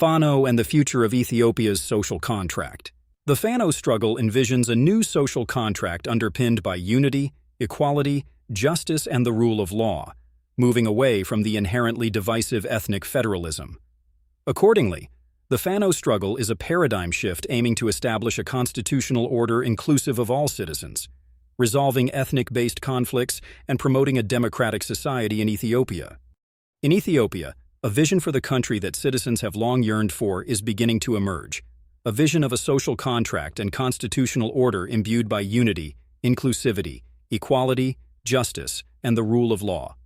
Fano and the future of Ethiopia's social contract. The Fano struggle envisions a new social contract underpinned by unity, equality, justice, and the rule of law, moving away from the inherently divisive ethnic federalism. Accordingly, the Fano struggle is a paradigm shift aiming to establish a constitutional order inclusive of all citizens, resolving ethnic-based conflicts and promoting a democratic society in Ethiopia. In Ethiopia, a vision for the country that citizens have long yearned for is beginning to emerge, a vision of a social contract and constitutional order imbued by unity, inclusivity, equality, justice, and the rule of law.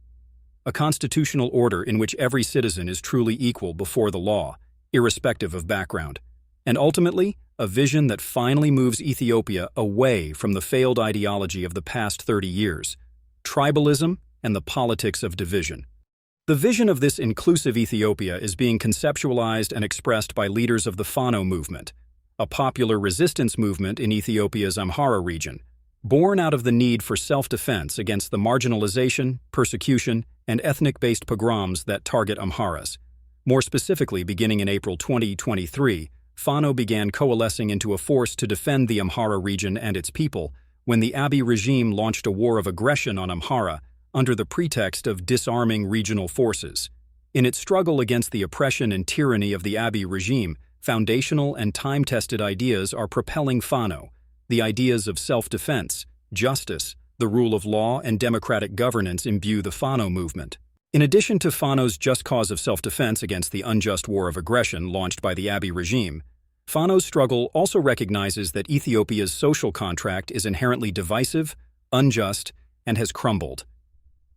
A constitutional order in which every citizen is truly equal before the law, irrespective of background. And ultimately, a vision that finally moves Ethiopia away from the failed ideology of the past 30 years, tribalism and the politics of division. The vision of this inclusive Ethiopia is being conceptualized and expressed by leaders of the Fano movement, a popular resistance movement in Ethiopia's Amhara region, born out of the need for self-defense against the marginalization, persecution, and ethnic-based pogroms that target Amharas. More specifically, beginning in April 2023, Fano began coalescing into a force to defend the Amhara region and its people when the Abiy regime launched a war of aggression on Amhara under the pretext of disarming regional forces. In its struggle against the oppression and tyranny of the Abiy regime, foundational and time-tested ideas are propelling Fano. The ideas of self-defense, justice, the rule of law, and democratic governance imbue the Fano movement. In addition to Fano's just cause of self-defense against the unjust war of aggression launched by the Abiy regime, Fano's struggle also recognizes that Ethiopia's social contract is inherently divisive, unjust, and has crumbled.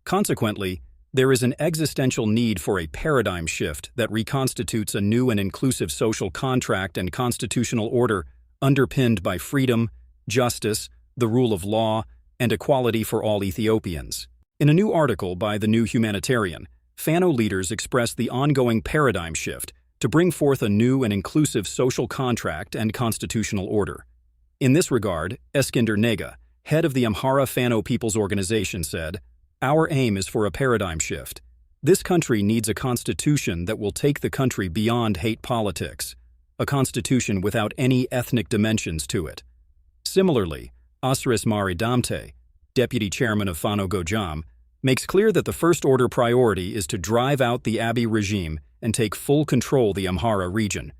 Consequently, there is an existential need for a paradigm shift that reconstitutes a new and inclusive social contract and constitutional order underpinned by freedom, justice, the rule of law, and equality for all Ethiopians. In a new article by The New Humanitarian, Fano leaders express the ongoing paradigm shift to bring forth a new and inclusive social contract and constitutional order. In this regard, Eskinder Nega, head of the Amhara Fano People's Organization, said, "Our aim is for a paradigm shift. This country needs a constitution that will take the country beyond hate politics, a constitution without any ethnic dimensions to it." Similarly, Asris Mari Damte, deputy chairman of Fano Gojam, makes clear that the first-order priority is to drive out the Abiy regime and take full control of the Amhara region.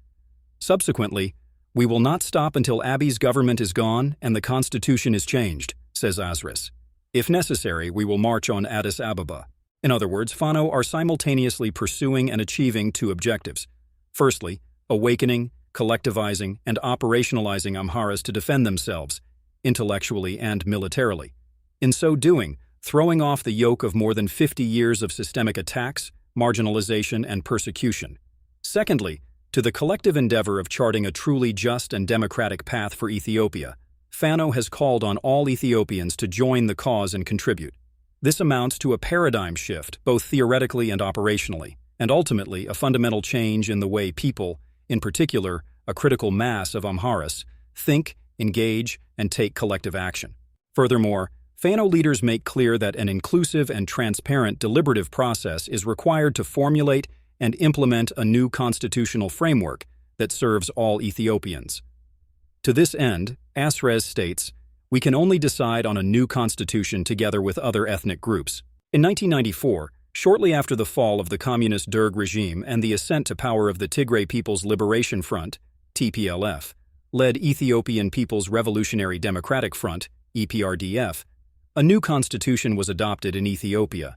Subsequently, "We will not stop until Abiy's government is gone and the constitution is changed," says Asris. "If necessary, we will march on Addis Ababa." In other words, Fano are simultaneously pursuing and achieving two objectives. Firstly, awakening, collectivizing, and operationalizing Amharas to defend themselves, intellectually and militarily. In so doing, throwing off the yoke of more than 50 years of systemic attacks, marginalization, and persecution. Secondly, to the collective endeavor of charting a truly just and democratic path for Ethiopia, Fano has called on all Ethiopians to join the cause and contribute. This amounts to a paradigm shift, both theoretically and operationally, and ultimately a fundamental change in the way people, in particular a critical mass of Amharas, think, engage, and take collective action. Furthermore, Fano leaders make clear that an inclusive and transparent deliberative process is required to formulate and implement a new constitutional framework that serves all Ethiopians. To this end, Asres states, "We can only decide on a new constitution together with other ethnic groups." In 1994, shortly after the fall of the communist Derg regime and the ascent to power of the Tigray People's Liberation Front, TPLF, led Ethiopian People's Revolutionary Democratic Front, EPRDF, a new constitution was adopted in Ethiopia.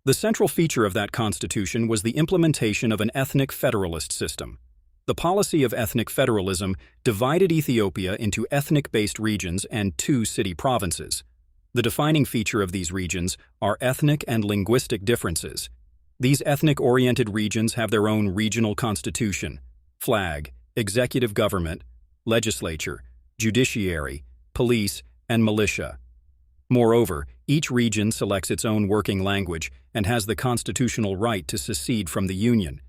The central feature of that constitution was the implementation of an ethnic federalist system. The policy of ethnic federalism divided Ethiopia into ethnic-based regions and two city provinces. The defining feature of these regions are ethnic and linguistic differences. These ethnic-oriented regions have their own regional constitution, flag, executive government, legislature, judiciary, police, and militia. Moreover, each region selects its own working language and has the constitutional right to secede from the Union.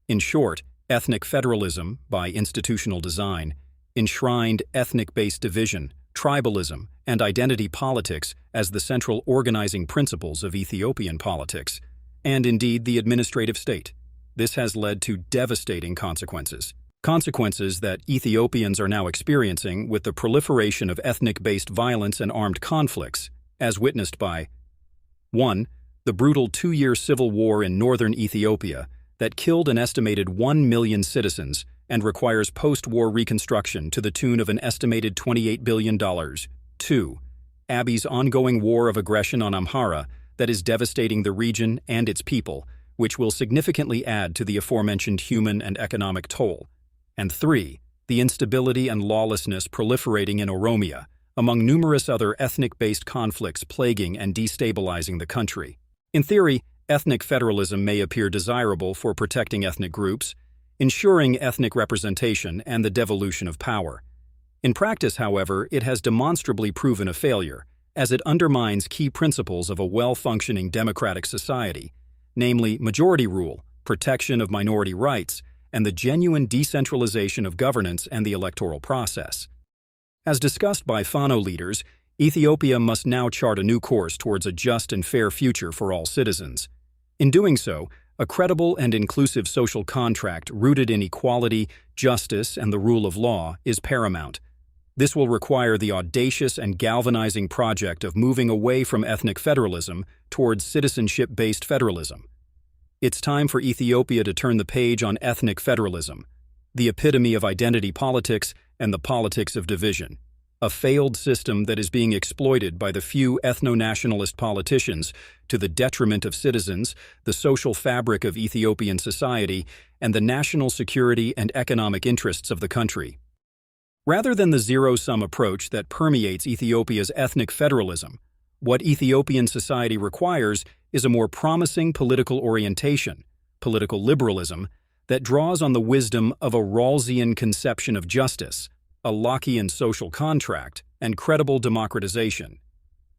In short, ethnic federalism, by institutional design, enshrined ethnic-based division, tribalism, and identity politics as the central organizing principles of Ethiopian politics, and indeed the administrative state. This has led to devastating consequences. Consequences that Ethiopians are now experiencing with the proliferation of ethnic-based violence and armed conflicts, as witnessed by 1. The brutal 2-year civil war in northern Ethiopia that killed an estimated 1 million citizens and requires post-war reconstruction to the tune of an estimated $28 billion. 2. Abiy's ongoing war of aggression on Amhara that is devastating the region and its people, which will significantly add to the aforementioned human and economic toll. And 3. The instability and lawlessness proliferating in Oromia, among numerous other ethnic-based conflicts plaguing and destabilizing the country. In theory, ethnic federalism may appear desirable for protecting ethnic groups, ensuring ethnic representation and the devolution of power. In practice, however, it has demonstrably proven a failure, as it undermines key principles of a well-functioning democratic society, namely majority rule, protection of minority rights, and the genuine decentralization of governance and the electoral process. As discussed by Fano leaders, Ethiopia must now chart a new course towards a just and fair future for all citizens. In doing so, a credible and inclusive social contract rooted in equality, justice, and the rule of law is paramount. This will require the audacious and galvanizing project of moving away from ethnic federalism towards citizenship-based federalism. It's time for Ethiopia to turn the page on ethnic federalism, the epitome of identity politics and the politics of division, a failed system that is being exploited by the few ethno-nationalist politicians to the detriment of citizens, the social fabric of Ethiopian society, and the national security and economic interests of the country. Rather than the zero-sum approach that permeates Ethiopia's ethnic federalism, what Ethiopian society requires is a more promising political orientation, political liberalism, that draws on the wisdom of a Rawlsian conception of justice, a Lockean social contract, and credible democratization.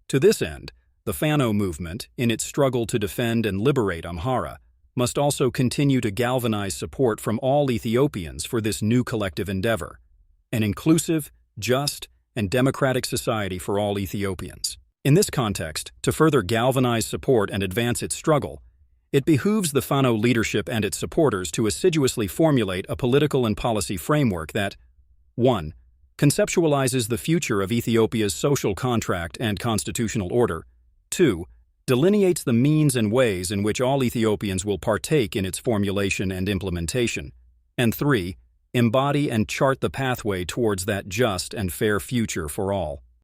To this end, the Fano movement, in its struggle to defend and liberate Amhara, must also continue to galvanize support from all Ethiopians for this new collective endeavor, an inclusive, just, and democratic society for all Ethiopians. In this context, to further galvanize support and advance its struggle, it behooves the Fano leadership and its supporters to assiduously formulate a political and policy framework that 1. Conceptualizes the future of Ethiopia's social contract and constitutional order. 2. Delineates the means and ways in which all Ethiopians will partake in its formulation and implementation. And 3. Embody and chart the pathway towards that just and fair future for all.